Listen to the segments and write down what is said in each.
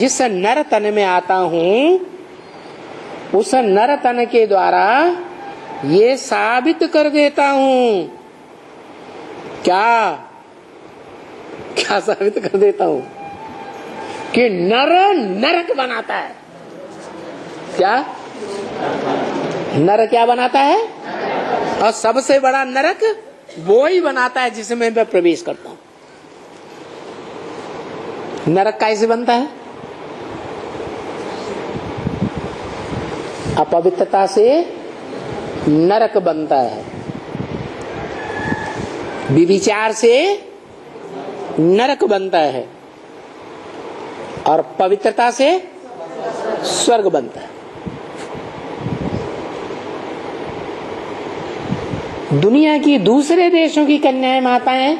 जिस नर तन में आता हूं उस नर तन के द्वारा ये साबित कर देता हूं। क्या क्या साबित कर देता हूं? कि नर नरक बनाता है। क्या नर क्या बनाता है? और सबसे बड़ा नरक वो ही बनाता है जिसमें मैं प्रवेश करता हूं। नरक कैसे बनता है? अपवित्रता से नरक बनता है, विविचार से नरक बनता है और पवित्रता से स्वर्ग बनता है। दुनिया की दूसरे देशों की कन्याएं माताएं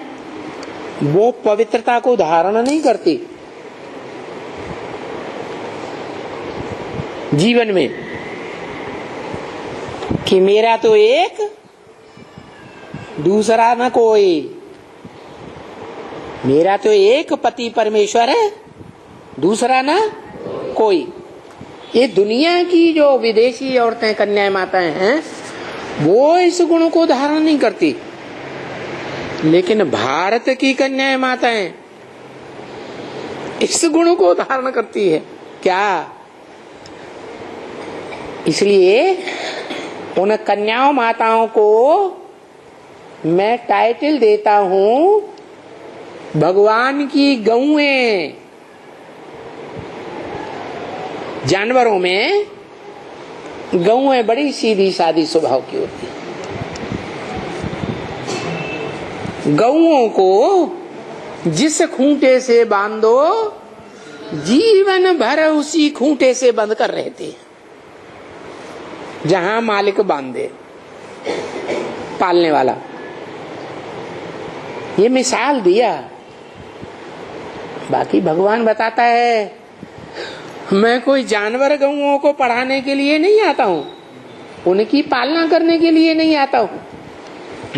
वो पवित्रता को धारण नहीं करती जीवन में, कि मेरा तो एक दूसरा न कोई, मेरा तो एक पति परमेश्वर है दूसरा ना कोई। ये दुनिया की जो विदेशी औरतें कन्याएं माताएं हैं वो इस गुण को धारण नहीं करती, लेकिन भारत की कन्याएं माताएं इस गुण को धारण करती है। क्या? इसलिए उन कन्याओं माताओं को मैं टाइटल देता हूं भगवान की गौएं। जानवरों में गौएं बड़ी सीधी सादी स्वभाव की होती है। गौओं को जिस खूंटे से बांधो जीवन भर उसी खूंटे से बंध कर रहते हैं जहां मालिक बांधे, पालने वाला। ये मिसाल दिया, बाकी भगवान बताता है मैं कोई जानवर गौओं को पढ़ाने के लिए नहीं आता हूं, उनकी पालना करने के लिए नहीं आता हूं,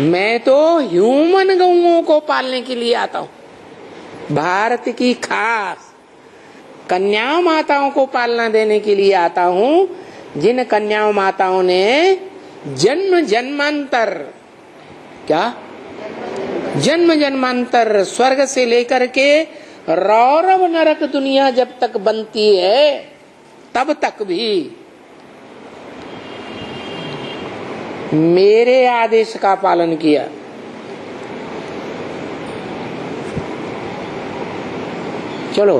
मैं तो ह्यूमन गौओं को पालने के लिए आता हूं। भारत की खास कन्या माताओं को पालना देने के लिए आता हूं, जिन कन्या माताओं ने जन्म जन्मांतर, क्या जन्म जन्मांतर स्वर्ग से लेकर के रौरव नरक दुनिया जब तक बनती है तब तक भी मेरे आदेश का पालन किया। चलो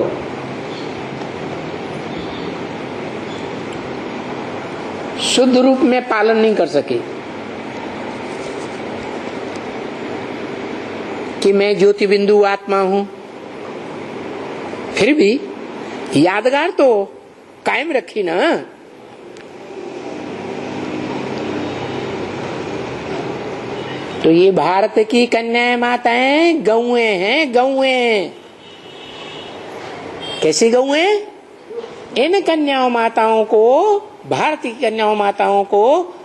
शुद्ध रूप में पालन नहीं कर सके कि मैं ज्योति बिंदु आत्मा हूं, फिर भी यादगार तो कायम रखी ना। तो ये भारत की कन्याएं माताएं गौएं हैं, गौएं। कैसी गौएं? इन कन्याओं माताओं को, भारतीय कन्याओं माताओं को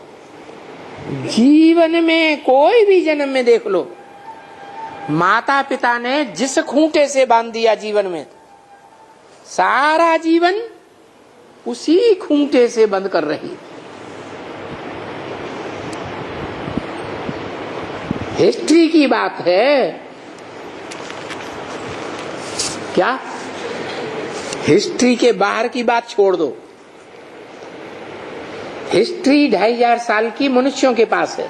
जीवन में कोई भी जन्म में देख लो, माता पिता ने जिस खूंटे से बांध दिया जीवन में, सारा जीवन उसी खूंटे से बंद कर रही। हिस्ट्री की बात है। क्या? हिस्ट्री के बाहर की बात छोड़ दो। हिस्ट्री 2500 साल की मनुष्यों के पास है।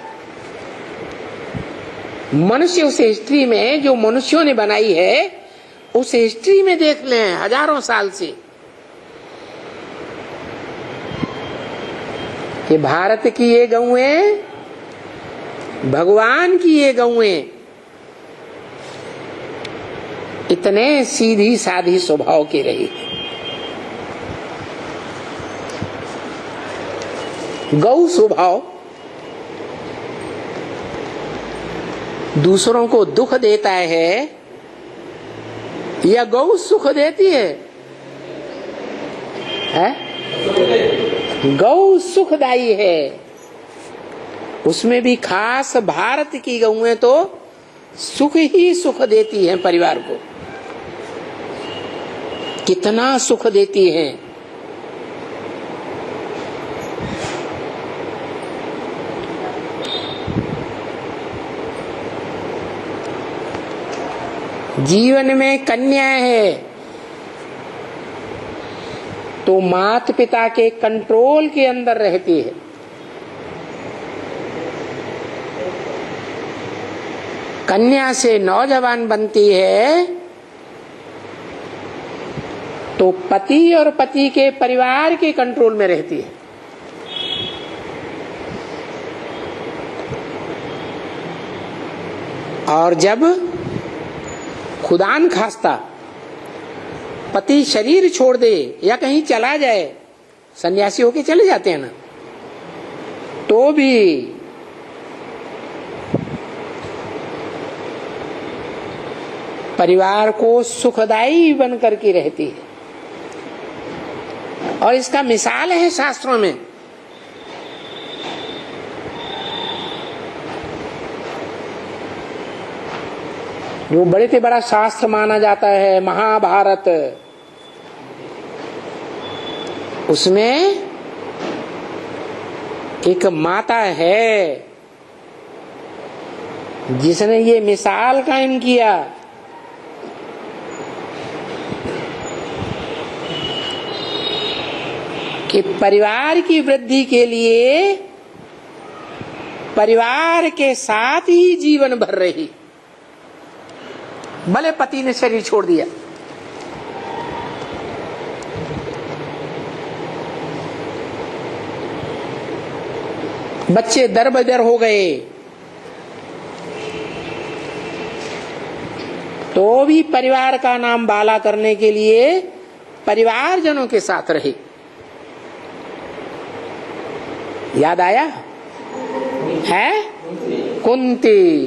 मनुष्य उस हिस्ट्री में जो मनुष्यों ने बनाई है उस हिस्ट्री में देख लें हजारों साल से कि भारत की ये गौएं, भगवान की ये गौएं इतने सीधी साधी स्वभाव की रही। गौ स्वभाव दूसरों को दुख देता है या गौ सुख देती है? गौ सुखदायी है। उसमें भी खास भारत की गौएं तो सुख ही सुख देती हैं परिवार को। कितना सुख देती हैं। जीवन में कन्या है तो माता पिता के कंट्रोल के अंदर रहती है। कन्या से नौजवान बनती है तो पति और पति के परिवार के कंट्रोल में रहती है। और जब खुदान खास्ता पति शरीर छोड़ दे या कहीं चला जाए, सन्यासी होके चले जाते हैं ना, तो भी परिवार को सुखदायी बनकर के रहती है। और इसका मिसाल है शास्त्रों में। जो बड़े से बड़ा शास्त्र माना जाता है महाभारत, उसमें एक माता है जिसने ये मिसाल कायम किया कि परिवार की वृद्धि के लिए परिवार के साथ ही जीवन भर रही, भले पति ने शरीर छोड़ दिया। बच्चे दर बदर हो गए तो भी परिवार का नाम बाला करने के लिए परिवारजनों के साथ रहे। याद आया है कुंती।